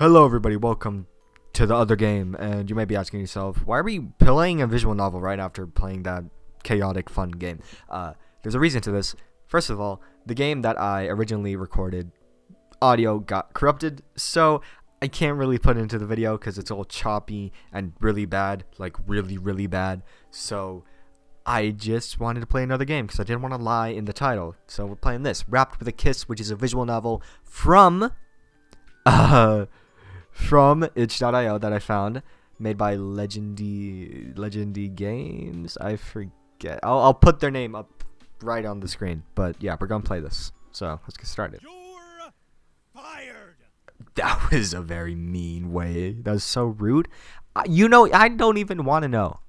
Hello everybody, welcome to the other game, and you may be asking yourself, why are we playing a visual novel right after playing that chaotic fun game? There's a reason to this. First of all, the game that I originally recorded, audio got corrupted, so I can't really put it into the video because it's all choppy and really bad, like really bad. So I just wanted to play another game because I didn't want to lie in the title. So we're playing this, Wrapped with a Kiss, which is a visual novel from itch.io that I found, made by Legendy Games. I forget. I'll put their name up right on the screen. But yeah, we're gonna play this. So let's get started. You're fired. That was a very mean way. That was so rude. I don't even want to know.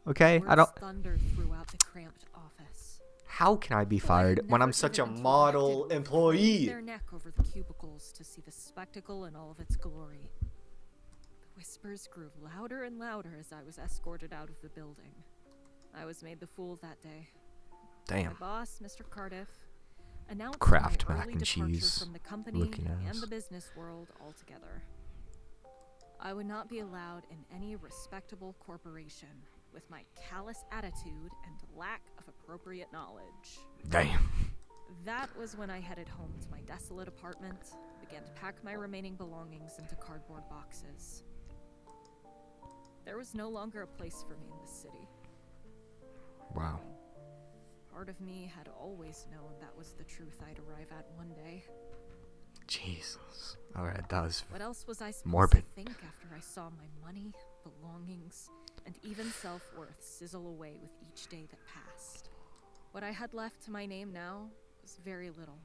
Okay, I don't. Thundered throughout the cramped office. How can I be fired when I'm such a model employee? Their neck over the cubicles to see the spectacle in all of its glory. The whispers grew louder and louder as I was escorted out of the building. I was made the fool that day. Damn. My boss, Mr. Cardiff, announced Kraft my mac early and departure cheese from the company looking ass. and the business world altogether. I would not be allowed in any respectable corporation with my callous attitude and lack of appropriate knowledge. Damn. That was when I headed home to my desolate apartment, began to pack my remaining belongings into cardboard boxes. There was no longer a place for me in the city. Wow. Part of me had always known that was the truth I'd arrive at one day. Jesus. Alright, that was What else was I supposed morbid. to think after I saw my money, belongings, and even self-worth sizzle away with each day that passed? What I had left to my name now was very little.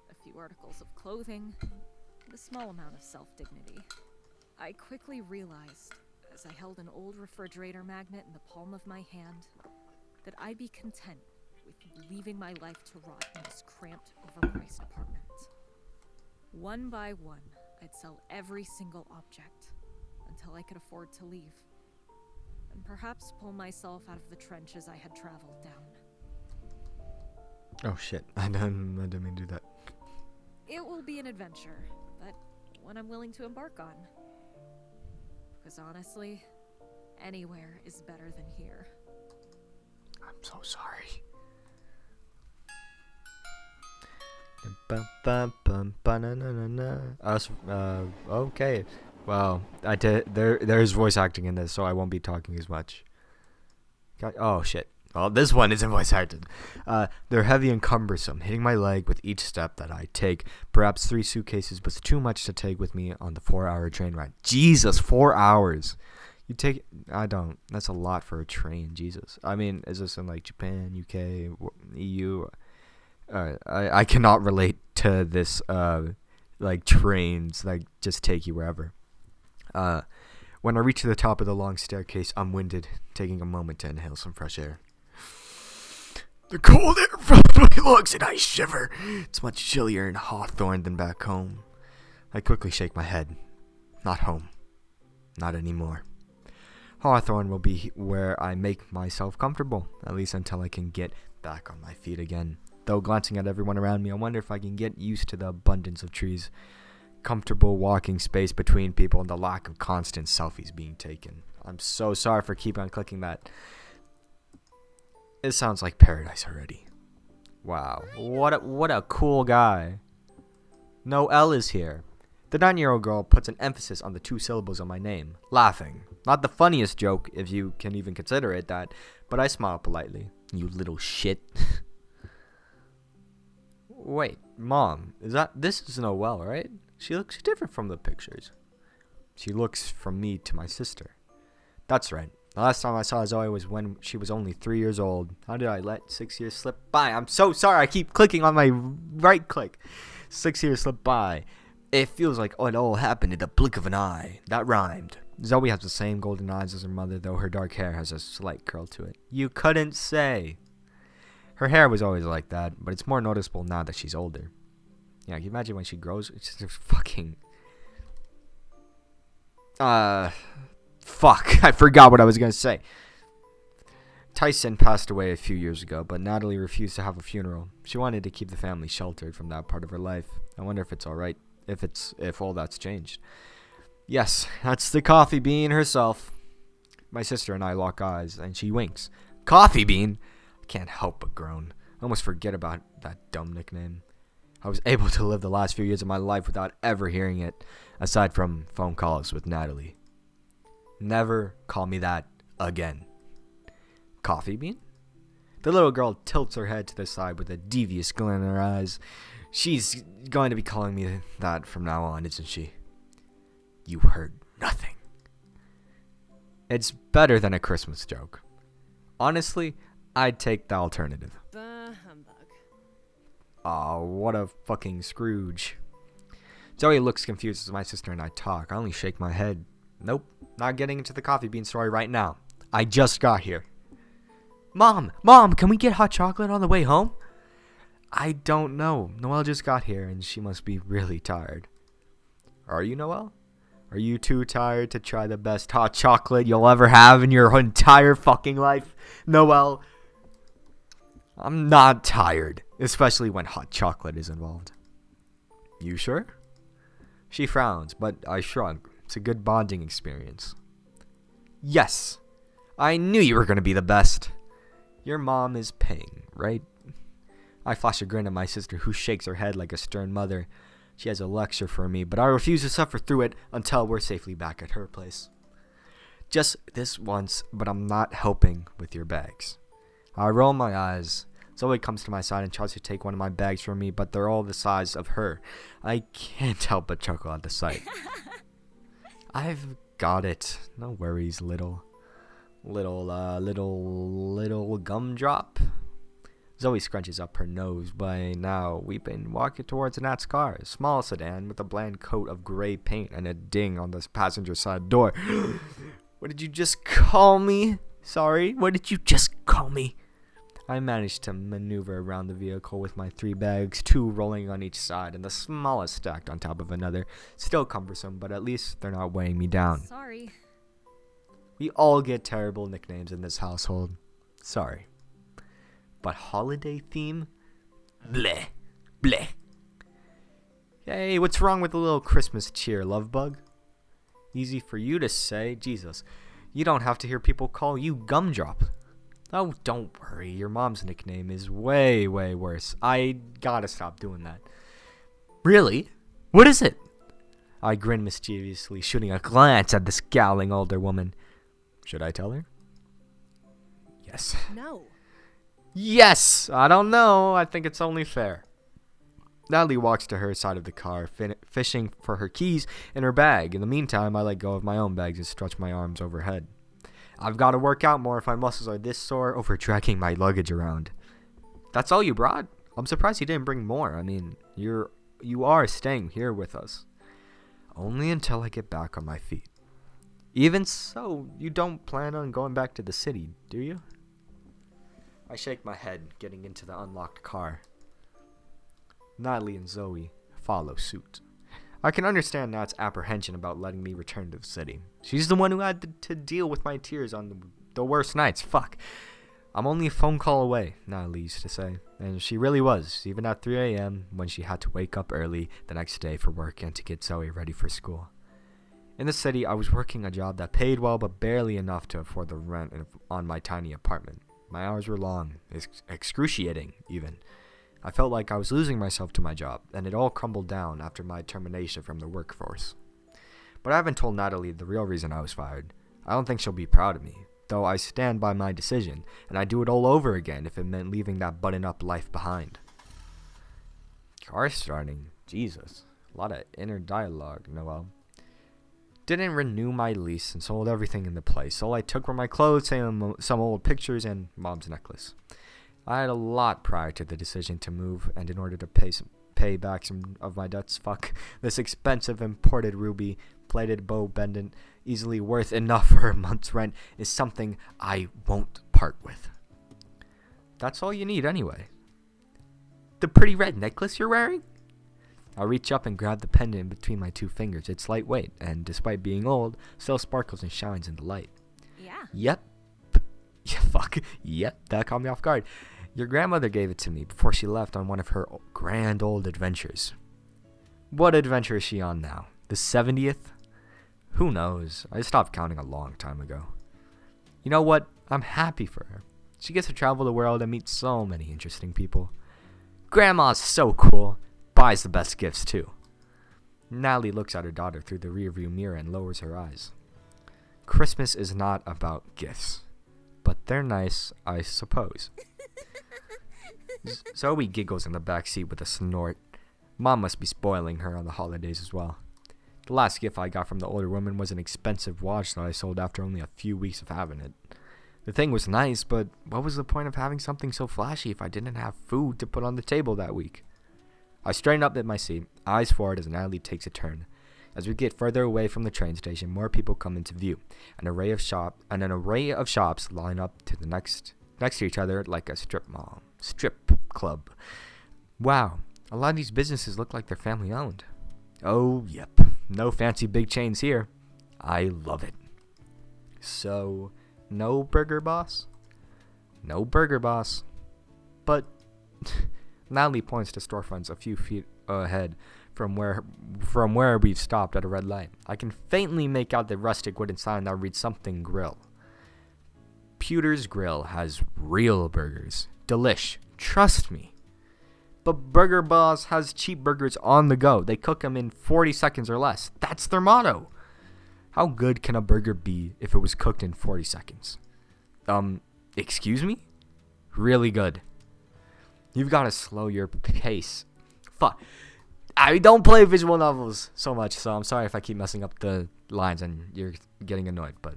A few articles of clothing, and a small amount of self-dignity. I quickly realized, as I held an old refrigerator magnet in the palm of my hand, that I'd be content with leaving my life to rot in this cramped, overpriced apartment. One by one, I'd sell every single object until I could afford to leave, and perhaps pull myself out of the trenches I had traveled down. Oh shit. I didn't mean to do that. It will be an adventure, but one I'm willing to embark on. Because honestly, anywhere is better than here. I'm so sorry. Okay. Well, there's voice acting in this, so I won't be talking as much. Oh shit. Well, this one isn't voice acted. They're heavy and cumbersome, hitting my leg with each step that I take. Perhaps 3 suitcases was too much to take with me on the 4-hour train ride. Jesus, 4 hours. I don't. That's a lot for a train, Jesus. I mean, is this in like Japan, UK, EU? I cannot relate to this, like trains that just take you wherever. When I reach the top of the long staircase, I'm winded, taking a moment to inhale some fresh air. The cold air fills my lungs and I shiver. It's much chillier in Hawthorne than back home. I quickly shake my head. Not home. Not anymore. Hawthorne will be where I make myself comfortable, at least until I can get back on my feet again. Though glancing at everyone around me, I wonder if I can get used to the abundance of trees, comfortable walking space between people, and the lack of constant selfies being taken. I'm so sorry for keeping on clicking that. It sounds like paradise already. Wow, what a cool guy. No L is here. The 9-year-old girl puts an emphasis on the 2 syllables of my name, laughing. Not the funniest joke, if you can even consider it that, but I smile politely. You little shit. Wait, Mom, this is Noelle, right? She looks different from the pictures. She looks from me to my sister. That's right. The last time I saw Zoe was when she was only 3 years old. How did I let 6 years slip by? I'm so sorry. I keep clicking on my right click. 6 years slip by. It feels like it all happened in the blink of an eye. That rhymed. Zoe has the same golden eyes as her mother, though her dark hair has a slight curl to it. You couldn't say. Her hair was always like that, but it's more noticeable now that she's older. Yeah, can you imagine when she grows? It's just fucking... Fuck. I forgot what I was gonna say. Tyson passed away a few years ago, but Natalie refused to have a funeral. She wanted to keep the family sheltered from that part of her life. I wonder if it's alright. if all that's changed. Yes, that's the Coffee Bean herself. My sister and I lock eyes, and she winks. Coffee Bean? I can't help but groan. I almost forget about that dumb nickname. I was able to live the last few years of my life without ever hearing it, aside from phone calls with Natalie. Never call me that again. Coffee Bean? The little girl tilts her head to the side with a devious glint in her eyes. She's going to be calling me that from now on, isn't she? You heard nothing. It's better than a Christmas joke. Honestly, I'd take the alternative. Bah humbug. Aw, what a fucking Scrooge. Zoe looks confused as my sister and I talk. I only shake my head. Nope, not getting into the Coffee Bean story right now. I just got here. Mom, can we get hot chocolate on the way home? I don't know. Noelle just got here and she must be really tired. Are you, Noelle? Are you too tired to try the best hot chocolate you'll ever have in your entire fucking life, Noelle? I'm not tired, especially when hot chocolate is involved. You sure? She frowns, but I shrug. It's a good bonding experience. Yes, I knew you were going to be the best. Your mom is paying, right? I flash a grin at my sister, who shakes her head like a stern mother. She has a lecture for me, but I refuse to suffer through it until we're safely back at her place. Just this once, but I'm not helping with your bags. I roll my eyes. Zoe comes to my side and tries to take one of my bags from me, but they're all the size of her. I can't help but chuckle at the sight. I've got it. No worries, little gumdrop. Zoe scrunches up her nose. By now, we've been walking towards Nat's car, a small sedan with a bland coat of gray paint and a ding on the passenger side door. What did you just call me? Sorry, what did you just call me? I managed to maneuver around the vehicle with my 3 bags, 2 rolling on each side and the smallest stacked on top of another. Still cumbersome, but at least they're not weighing me down. Sorry. We all get terrible nicknames in this household. Sorry. But holiday theme? Bleh. Bleh. Hey, what's wrong with a little Christmas cheer, love bug? Easy for you to say. Jesus, you don't have to hear people call you Gumdrop. Oh, don't worry. Your mom's nickname is way, way worse. I gotta stop doing that. Really? What is it? I grin mischievously, shooting a glance at the scowling older woman. Should I tell her? Yes. No. Yes! I don't know. I think it's only fair. Natalie walks to her side of the car, fishing for her keys in her bag. In the meantime, I let go of my own bags and stretch my arms overhead. I've got to work out more if my muscles are this sore over dragging my luggage around. That's all you brought? I'm surprised you didn't bring more. I mean, you are staying here with us. Only until I get back on my feet. Even so, you don't plan on going back to the city, do you? I shake my head, getting into the unlocked car. Natalie and Zoe follow suit. I can understand Nat's apprehension about letting me return to the city. She's the one who had to deal with my tears on the worst nights. Fuck. I'm only a phone call away, Natalie used to say. And she really was, even at 3 a.m. when she had to wake up early the next day for work and to get Zoe ready for school. In the city, I was working a job that paid well but barely enough to afford the rent on my tiny apartment. My hours were long, excruciating even. I felt like I was losing myself to my job, and it all crumbled down after my termination from the workforce. But I haven't told Natalie the real reason I was fired. I don't think she'll be proud of me, though I stand by my decision, and I'd do it all over again if it meant leaving that button-up life behind. Car starting? Jesus. A lot of inner dialogue, Noelle. Didn't renew my lease and sold everything in the place. All I took were my clothes, some old pictures, and Mom's necklace. I had a lot prior to the decision to move, and in order to pay back some of my debts, fuck, this expensive imported ruby plated bow pendant, easily worth enough for a month's rent, is something I won't part with. That's all you need anyway. The pretty red necklace you're wearing? I reach up and grab the pendant between my 2 fingers. It's lightweight, and despite being old, still sparkles and shines in the light. Yeah. Yep. Yeah, fuck. Yep, that caught me off guard. Your grandmother gave it to me before she left on one of her grand old adventures. What adventure is she on now? The 70th? Who knows? I stopped counting a long time ago. You know what? I'm happy for her. She gets to travel the world and meet so many interesting people. Grandma's so cool. Buys the best gifts, too. Natalie looks at her daughter through the rearview mirror and lowers her eyes. Christmas is not about gifts. But they're nice, I suppose. Zoe giggles in the back seat with a snort. Mom must be spoiling her on the holidays as well. The last gift I got from the older woman was an expensive watch that I sold after only a few weeks of having it. The thing was nice, but what was the point of having something so flashy if I didn't have food to put on the table that week? I straighten up in my seat, eyes forward as Natalie takes a turn. As we get further away from the train station, more people come into view. An array of shops line up to the next to each other like a strip club. Wow, a lot of these businesses look like they're family owned. Oh, yep, no fancy big chains here. I love it. So, no Burger Boss? No Burger Boss. But Natalie points to storefronts a few feet ahead from where we've stopped at a red light. I can faintly make out the rustic wooden sign that reads something grill. Pewter's Grill has real burgers. Delish. Trust me. But Burger Boss has cheap burgers on the go. They cook them in 40 seconds or less. That's their motto. How good can a burger be if it was cooked in 40 seconds? Excuse me? Really good. You've got to slow your pace. Fuck. I don't play visual novels so much, so I'm sorry if I keep messing up the lines and you're getting annoyed, but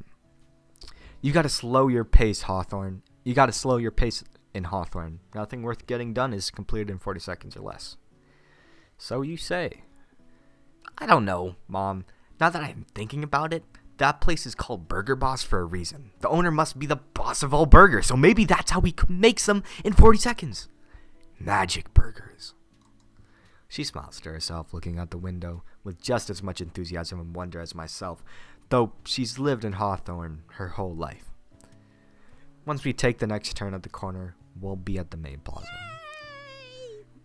you got to slow your pace, Hawthorne. You got to slow your pace in Hawthorne. Nothing worth getting done is completed in 40 seconds or less. So you say. I don't know, Mom. Now that I'm thinking about it, that place is called Burger Boss for a reason. The owner must be the boss of all burgers, so maybe that's how he makes them in 40 seconds. Magic burgers. She smiles to herself, looking out the window with just as much enthusiasm and wonder as myself, though she's lived in Hawthorne her whole life. Once we take the next turn at the corner, we'll be at the main plaza.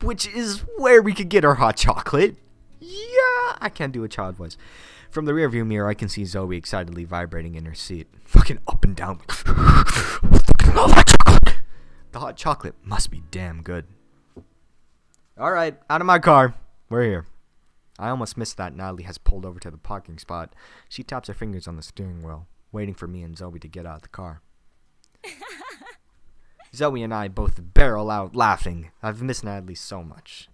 Which is where we could get our hot chocolate. Yeah, I can't do a child voice. From the rearview mirror, I can see Zoe excitedly vibrating in her seat. Fucking up and down. Fucking love hot chocolate. The hot chocolate must be damn good. Alright, out of my car. We're here. I almost missed that Natalie has pulled over to the parking spot. She taps her fingers on the steering wheel, waiting for me and Zoe to get out of the car. Zoe and I both barrel out laughing. I've missed Natalie so much.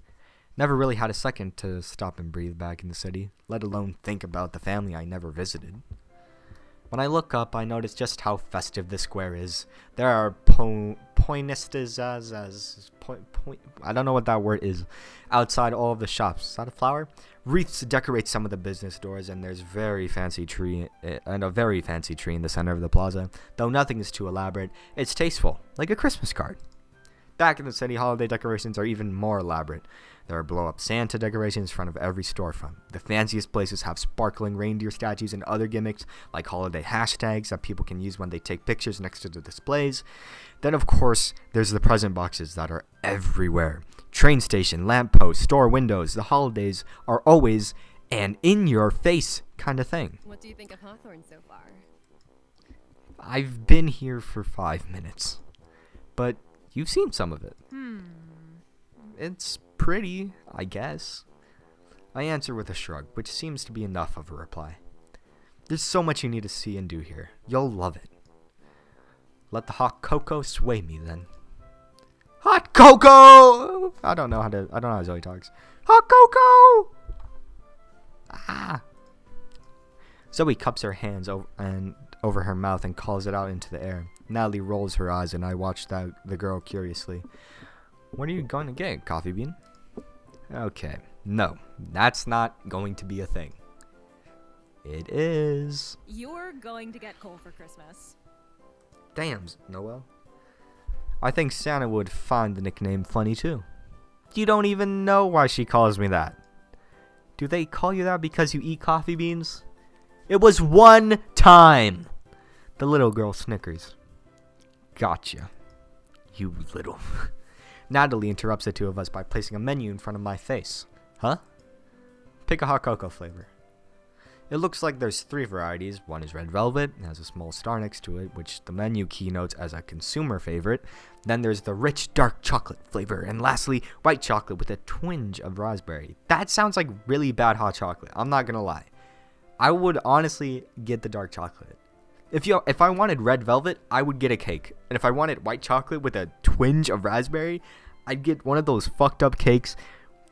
Never really had a second to stop and breathe back in the city, let alone think about the family I never visited. When I look up, I notice just how festive the square is. There are I don't know what that word is. Outside all of the shops. Is that a flower? Wreaths decorate some of the business doors, and there's a very fancy tree in the center of the plaza. Though nothing is too elaborate, it's tasteful, like a Christmas card. Back in the city, holiday decorations are even more elaborate. There are blow-up Santa decorations in front of every storefront. The fanciest places have sparkling reindeer statues and other gimmicks, like holiday hashtags that people can use when they take pictures next to the displays. Then, of course, there's the present boxes that are everywhere. Train station, lamppost, store windows. The holidays are always an in-your-face kind of thing. What do you think of Hawthorne so far? I've been here for 5 minutes, but you've seen some of it. It's pretty, I guess. I answer with a shrug, which seems to be enough of a reply. There's so much you need to see and do here. You'll love it. Let the hot cocoa sway me then. Hot cocoa! I don't know how Zoe talks. Hot cocoa! Ah! Zoe cups her hands over her mouth and calls it out into the air. Natalie rolls her eyes and I watch the girl curiously. What are you going to get, Coffee Bean? Okay, no, that's not going to be a thing. It is. You're going to get coal for Christmas. Damn, Noel. I think Santa would find the nickname funny too. You don't even know why she calls me that. Do they call you that because you eat coffee beans? It was one time. The little girl snickers. Gotcha. You little... Natalie interrupts the two of us by placing a menu in front of my face. Huh? Pick a hot cocoa flavor. It looks like there's 3 varieties. One is red velvet, and has a small star next to it, which the menu keynotes as a consumer favorite. Then there's the rich dark chocolate flavor, and lastly, white chocolate with a twinge of raspberry. That sounds like really bad hot chocolate. I'm not gonna lie. I would honestly get the dark chocolate. If I wanted red velvet, I would get a cake. And if I wanted white chocolate with a twinge of raspberry, I'd get one of those fucked up cakes,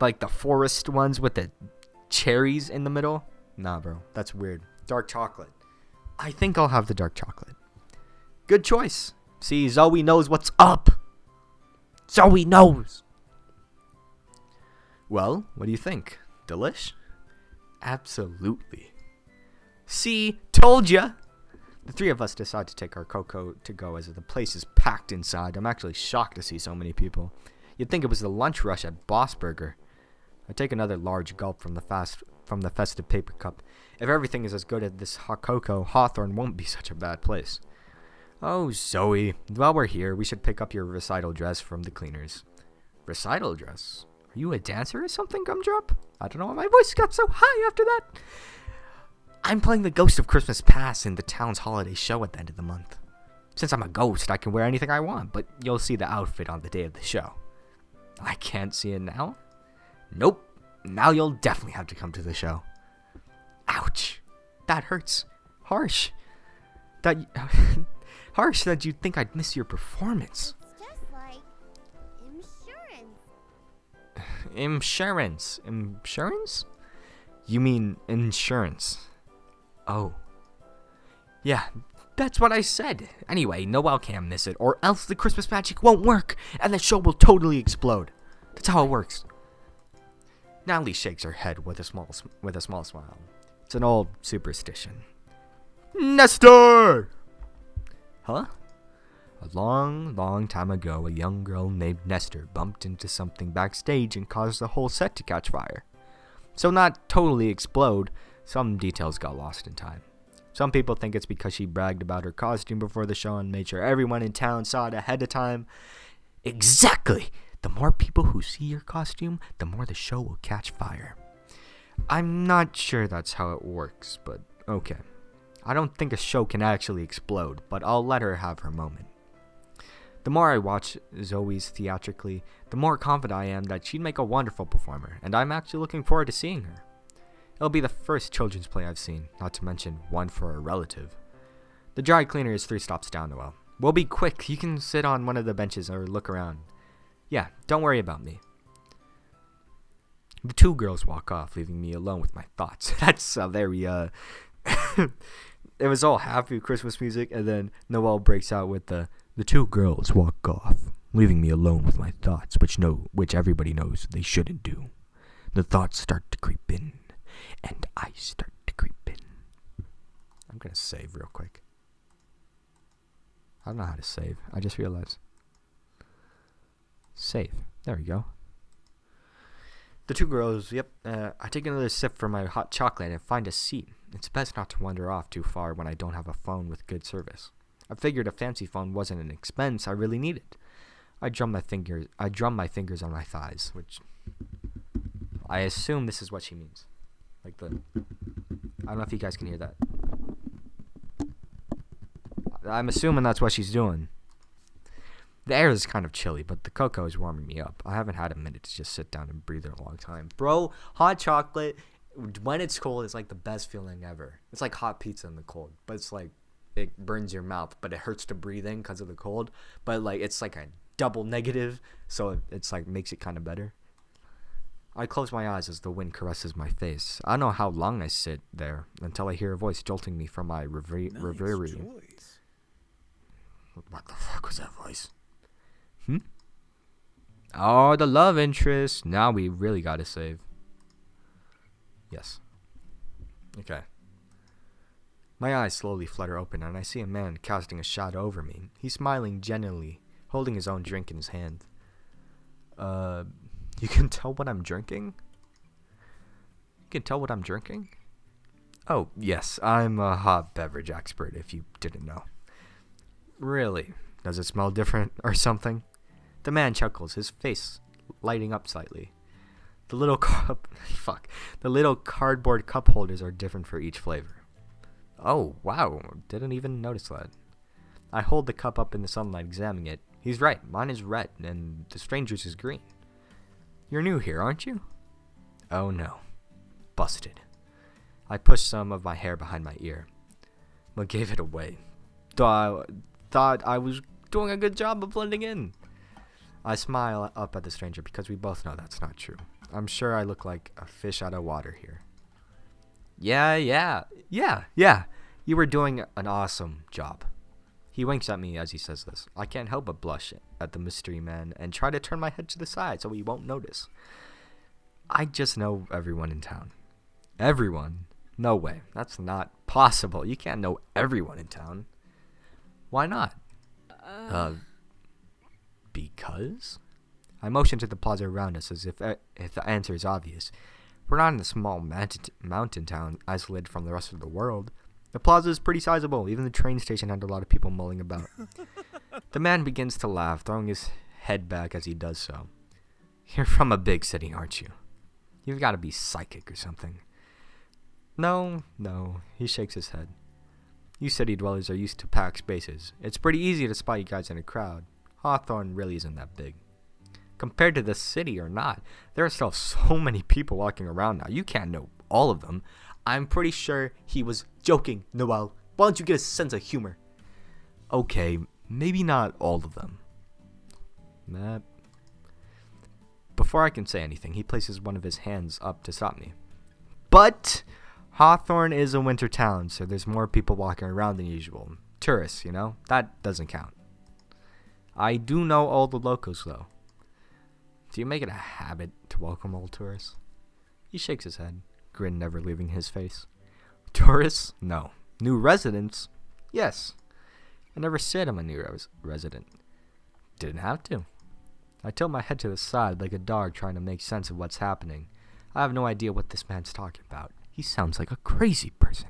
like the forest ones with the cherries in the middle. Nah, bro, that's weird. Dark chocolate. I think I'll have the dark chocolate. Good choice. See, Zoe knows what's up. Zoe knows. Well, what do you think? Delish? Absolutely. See, told ya. The 3 of us decide to take our cocoa to go as the place is packed inside. I'm actually shocked to see so many people. You'd think it was the lunch rush at Boss Burger. I take another large gulp from the festive paper cup. If everything is as good as this hot cocoa, Hawthorne won't be such a bad place. Oh, Zoe, while we're here, we should pick up your recital dress from the cleaners. Recital dress? Are you a dancer or something, Gumdrop? I don't know why my voice got so high after that. I'm playing the Ghost of Christmas Past in the town's holiday show at the end of the month. Since I'm a ghost, I can wear anything I want, but you'll see the outfit on the day of the show. I can't see it now? Nope. Now you'll definitely have to come to the show. Ouch. That hurts. Harsh. Harsh that you'd think I'd miss your performance. It's just like insurance. Insurance? Insurance? You mean insurance? Oh. Yeah, that's what I said. Anyway, Noelle can't miss it, or else the Christmas magic won't work, and the show will totally explode. That's how it works. Natalie shakes her head with a small smile. It's an old superstition. Nestor! Huh? A long time ago, a young girl named Nestor bumped into something backstage and caused the whole set to catch fire. So not totally explode, some details got lost in time. Some people think it's because she bragged about her costume before the show and made sure everyone in town saw it ahead of time. Exactly! The more people who see your costume, the more the show will catch fire. I'm not sure that's how it works, but okay. I don't think a show can actually explode, but I'll let her have her moment. The more I watch Zoe's theatrically, the more confident I am that she'd make a wonderful performer, and I'm actually looking forward to seeing her. It'll be the first children's play I've seen, not to mention one for a relative. The dry cleaner is 3 stops down, Noelle. We'll be quick. You can sit on one of the benches or look around. Yeah, don't worry about me. The 2 girls walk off, leaving me alone with my thoughts. That's very, it was all happy Christmas music, and then Noelle breaks out with the 2 girls walk off, leaving me alone with my thoughts, which everybody knows they shouldn't do. The thoughts start to creep in, and I start to creep in. I'm gonna save real quick. I don't know how to save. I just realized. Save. There we go. The 2 girls, yep. I take another sip from my hot chocolate and find a seat. It's best not to wander off too far when I don't have a phone with good service. I figured a fancy phone wasn't an expense I really needed. I drum my fingers on my thighs, which I assume this is what she means. Like I don't know if you guys can hear that. I'm assuming that's what she's doing. The air is kind of chilly, but the cocoa is warming me up. I haven't had a minute to just sit down and breathe in a long time. Bro, hot chocolate, when it's cold, it's like the best feeling ever. It's like hot pizza in the cold, but it's like it burns your mouth, but it hurts to breathe in because of the cold. But like it's like a double negative, so it's like makes it kind of better. I close my eyes as the wind caresses my face. I don't know how long I sit there until I hear a voice jolting me from my reverie. Choice. What the fuck was that voice? Oh, the love interest. Now we really gotta save. Yes. Okay. My eyes slowly flutter open, and I see a man casting a shadow over me. He's smiling genially, holding his own drink in his hand. You can tell what I'm drinking? You can tell what I'm drinking? Oh, yes, I'm a hot beverage expert, if you didn't know. Really? Does it smell different or something? The man chuckles, his face lighting up slightly. The little the little cardboard cup holders are different for each flavor. Oh, wow. Didn't even notice that. I hold the cup up in the sunlight, examining it. He's right. Mine is red, and the stranger's is green. You're new here, aren't you? Oh, no. Busted. I pushed some of my hair behind my ear. What gave it away? Thought I was doing a good job of blending in. I smile up at the stranger because we both know that's not true. I'm sure I look like a fish out of water here. Yeah. You were doing an awesome job. He winks at me as he says this. I can't help but blush at the mystery man and try to turn my head to the side so he won't notice. I just know everyone in town. Everyone? No way. That's not possible. You can't know everyone in town. Why not? Because? I motion to the plaza around us as if the answer is obvious. We're not in a small mountain town isolated from the rest of the world. The plaza is pretty sizable. Even the train station had a lot of people mulling about. The man begins to laugh, throwing his head back as he does so. You're from a big city, aren't you? You've got to be psychic or something. No, he shakes his head. You city dwellers are used to packed spaces. It's pretty easy to spot you guys in a crowd. Hawthorne really isn't that big. Compared to the city or not, there are still so many people walking around now. You can't know all of them. I'm pretty sure he was joking, Noel. Why don't you get a sense of humor? Okay, maybe not all of them. Before I can say anything, he places one of his hands up to stop me. But Hawthorne is a winter town, so there's more people walking around than usual. Tourists, you know? That doesn't count. I do know all the locals, though. Do you make it a habit to welcome all tourists? He shakes his head, grin never leaving his face. Tourists? No. New residents? Yes. I never said I'm a new resident. Didn't have to. I tilt my head to the side like a dog trying to make sense of what's happening. I have no idea what this man's talking about. He sounds like a crazy person.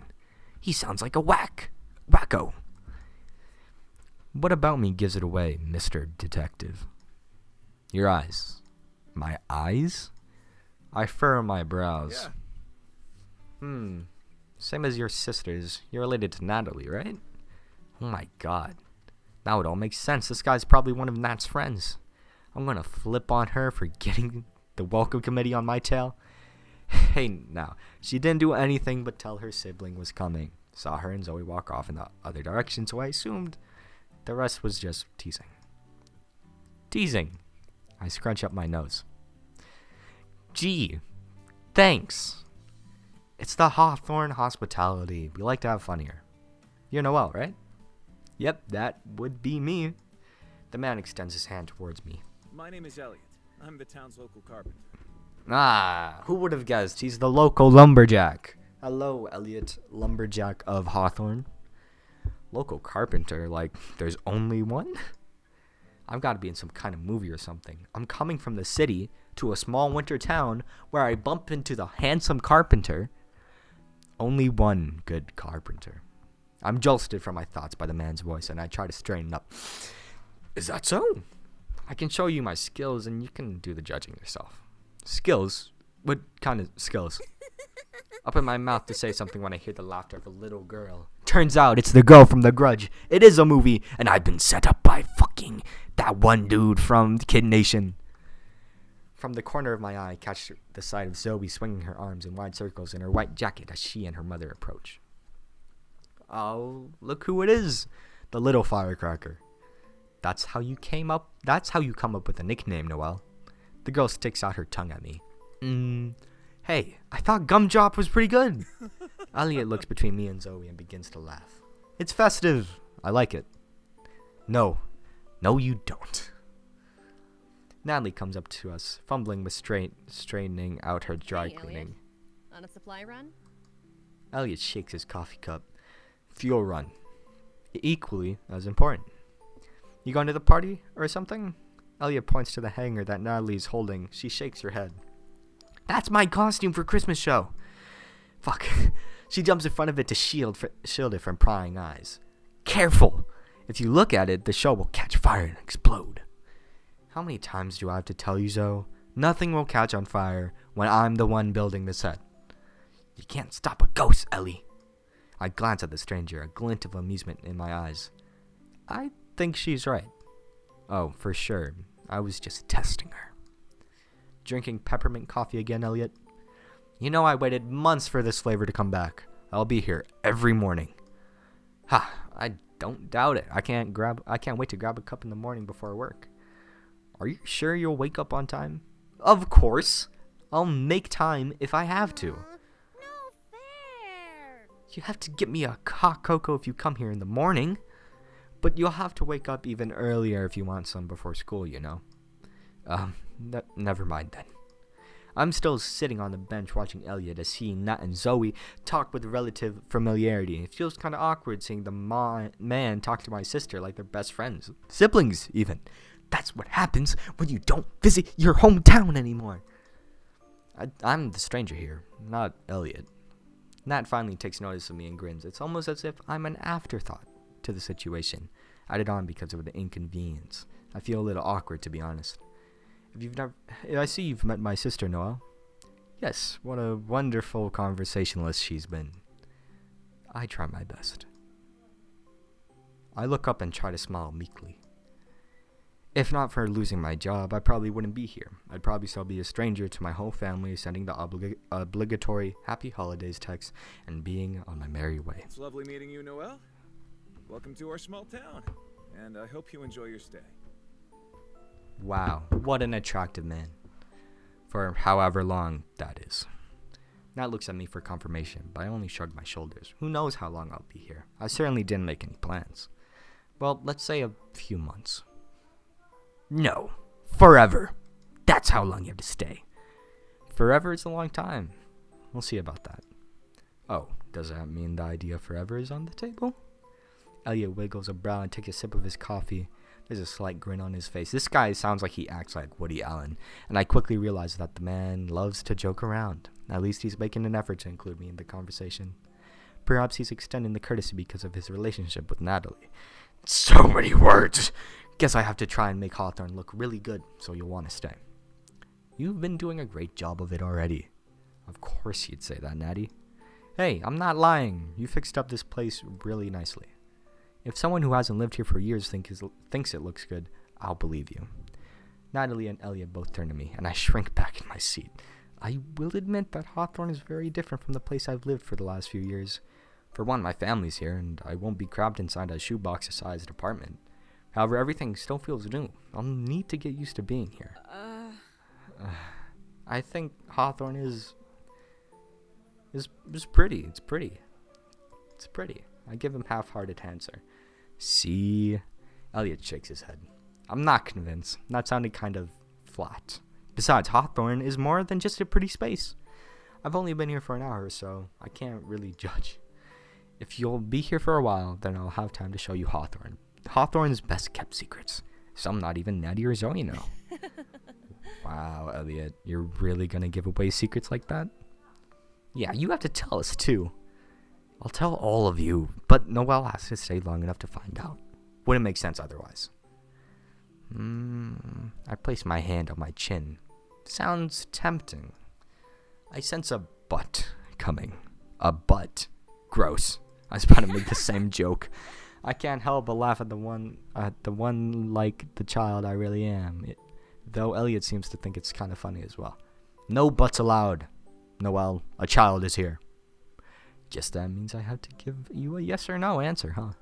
He sounds like a wacko. What about me gives it away, Mr. Detective? Your eyes. My eyes? I furrow my brows. Yeah. Same as your sisters. You're related to Natalie, right? Oh my god. Now it all makes sense. This guy's probably one of Nat's friends. I'm gonna flip on her for getting the welcome committee on my tail. Hey, now, she didn't do anything but tell her sibling was coming. Saw her and Zoe walk off in the other direction, so I assumed the rest was just teasing. I scrunch up my nose. Gee, thanks. It's the Hawthorne hospitality. We like to have fun here. You're Noel, right? Yep, that would be me. The man extends his hand towards me. My name is Elliot. I'm the town's local carpenter. Who would have guessed? He's the local lumberjack. Hello, Elliot, lumberjack of Hawthorne. Local carpenter? Like, there's only one? I've got to be in some kind of movie or something. I'm coming from the city to a small winter town where I bump into the handsome carpenter. Only one good carpenter. I'm jolted from my thoughts by the man's voice, and I try to straighten up. Is that so? I can show you my skills, and you can do the judging yourself. Skills? What kind of skills? Up in my mouth to say something when I hear the laughter of a little girl. Turns out it's the girl from The Grudge. It is a movie, and I've been set up by fucking that one dude from Kid Nation. From the corner of my eye, I catch the sight of Zoe swinging her arms in wide circles in her white jacket as she and her mother approach. Oh, look who it is. The little firecracker. That's how you come up with a nickname, Noel. The girl sticks out her tongue at me. Hey, I thought Gumdrop was pretty good. Elliot looks between me and Zoe and begins to laugh. It's festive. I like it. No, you don't. Natalie comes up to us, fumbling with straightening out her dry Hey, cleaning. Elliot. On a supply run? Elliot shakes his coffee cup. Fuel run. Equally as important. You going to the party or something? Elliot points to the hanger that Natalie's holding. She shakes her head. That's my costume for Christmas show. Fuck. She jumps in front of it to shield it from prying eyes. Careful. If you look at it, the show will catch fire and explode. How many times do I have to tell you, Zoe? Nothing will catch on fire when I'm the one building the set. You can't stop a ghost, Ellie. I glance at the stranger, a glint of amusement in my eyes. I think she's right. Oh, for sure. I was just testing her. Drinking peppermint coffee again, Elliot? You know I waited months for this flavor to come back. I'll be here every morning. Ha, I don't doubt it. I can't wait to grab a cup in the morning before work. Are you sure you'll wake up on time? Of course. I'll make time if I have to. No fair. You have to get me a hot cocoa if you come here in the morning. But you'll have to wake up even earlier if you want some before school, you know. Never mind then. I'm still sitting on the bench watching Elliot as he, Nat, and Zoe talk with relative familiarity. It feels kind of awkward seeing the man talk to my sister like they're best friends. Siblings, even. That's what happens when you don't visit your hometown anymore. I'm the stranger here, not Elliot. Nat finally takes notice of me and grins. It's almost as if I'm an afterthought to the situation, added on because of the inconvenience. I feel a little awkward, to be honest. I see you've met my sister, Noelle. Yes, what a wonderful conversationalist she's been. I try my best. I look up and try to smile meekly. If not for losing my job, I probably wouldn't be here. I'd probably still be a stranger to my whole family, sending the obligatory Happy Holidays text and being on my merry way. It's lovely meeting you, Noelle. Welcome to our small town, and I hope you enjoy your stay. Wow, what an attractive man. For however long that is. Nat looks at me for confirmation, but I only shrug my shoulders. Who knows how long I'll be here? I certainly didn't make any plans. Well, let's say a few months. No, forever. That's how long you have to stay. Forever is a long time. We'll see about that. Oh, does that mean the idea of forever is on the table? Elliot wiggles a brow and takes a sip of his coffee. There's a slight grin on his face. This guy sounds like he acts like Woody Allen, and I quickly realize that the man loves to joke around. At least he's making an effort to include me in the conversation. Perhaps he's extending the courtesy because of his relationship with Natalie. So many words! Guess I have to try and make Hawthorne look really good, so you'll want to stay. You've been doing a great job of it already. Of course you'd say that, Natty. Hey, I'm not lying. You fixed up this place really nicely. If someone who hasn't lived here for years thinks it looks good, I'll believe you. Natalie and Elliot both turn to me, and I shrink back in my seat. I will admit that Hawthorne is very different from the place I've lived for the last few years. For one, my family's here, and I won't be cramped inside a shoebox-sized apartment. However, everything still feels new. I'll need to get used to being here. I think Hawthorne is pretty. It's pretty. It's pretty. I give him half-hearted answer. See? Elliot shakes his head. I'm not convinced. That sounded kind of flat. Besides, Hawthorne is more than just a pretty space. I've only been here for an hour, so I can't really judge. If you'll be here for a while, then I'll have time to show you Hawthorne. Hawthorne's best-kept secrets. Some not even Natty or Zoe know. Wow, Elliot, you're really gonna give away secrets like that? Yeah, you have to tell us, too. I'll tell all of you, but Noelle has to stay long enough to find out. Wouldn't make sense otherwise. I place my hand on my chin. Sounds tempting. I sense a butt coming. A butt. Gross. I was about to make the same joke. I can't help but laugh at the one like the child I really am. Though Elliot seems to think it's kind of funny as well. No butts allowed. Noelle, a child is here. Guess that means I have to give you a yes or no answer, huh?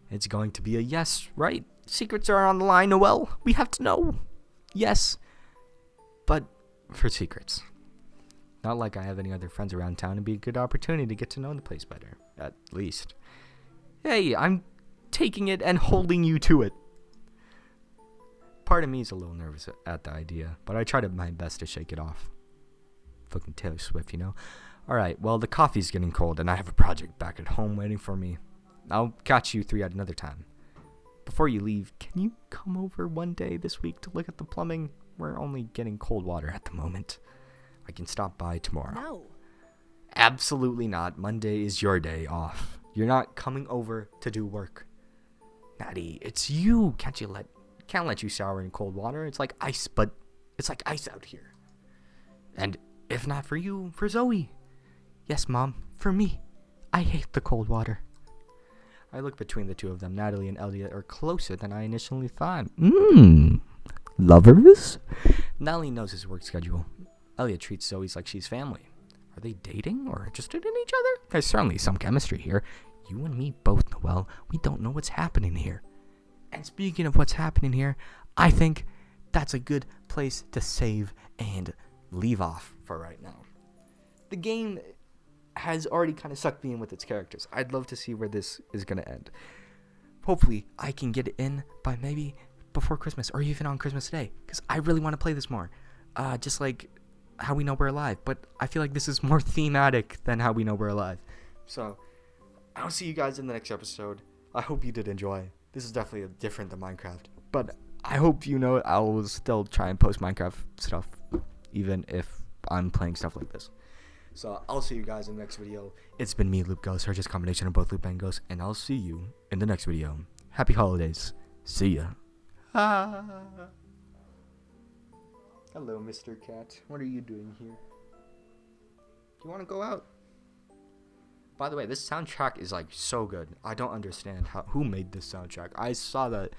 It's going to be a yes, right? Secrets are on the line, Noelle. We have to know. Yes. But for secrets. Not like I have any other friends around town. It'd be a good opportunity to get to know the place better. At least. Hey, I'm taking it and holding you to it. Part of me is a little nervous at the idea, but I try my best to shake it off. Fucking Taylor Swift, you know? Alright, well, the coffee's getting cold, and I have a project back at home waiting for me. I'll catch you three at another time. Before you leave, can you come over one day this week to look at the plumbing? We're only getting cold water at the moment. I can stop by tomorrow. No. Absolutely not. Monday is your day off. You're not coming over to do work. Natty, it's you. Can't let you shower in cold water. It's like ice, but It's like ice out here. And if not for you, for Zoe. Yes, Mom, for me. I hate the cold water. I look between the two of them. Natalie and Elliot are closer than I initially thought. Lovers? Natalie knows his work schedule. Elliot treats Zoe like she's family. Are they dating or interested in each other? There's certainly some chemistry here. You and me both, Noelle. We don't know what's happening here. And speaking of what's happening here, I think that's a good place to save and leave off for right now. The game has already kind of sucked me in with its characters. I'd love to see where this is going to end. Hopefully, I can get it in by maybe before Christmas or even on Christmas Day, because I really want to play this more. Just like How We Know We're Alive, but I feel like this is more thematic than How We Know We're Alive. So, I'll see you guys in the next episode. I hope you did enjoy. This is definitely different than Minecraft, but I hope you know I will still try and post Minecraft stuff, even if I'm playing stuff like this. So, I'll see you guys in the next video. It's been me, lupgost, or just a combination of both loop and ghost, and I'll see you in the next video. Happy holidays. See ya. Hello, Mr. Cat. What are you doing here? Do you want to go out? By the way, this soundtrack is like so good. I don't understand who made this soundtrack. I saw that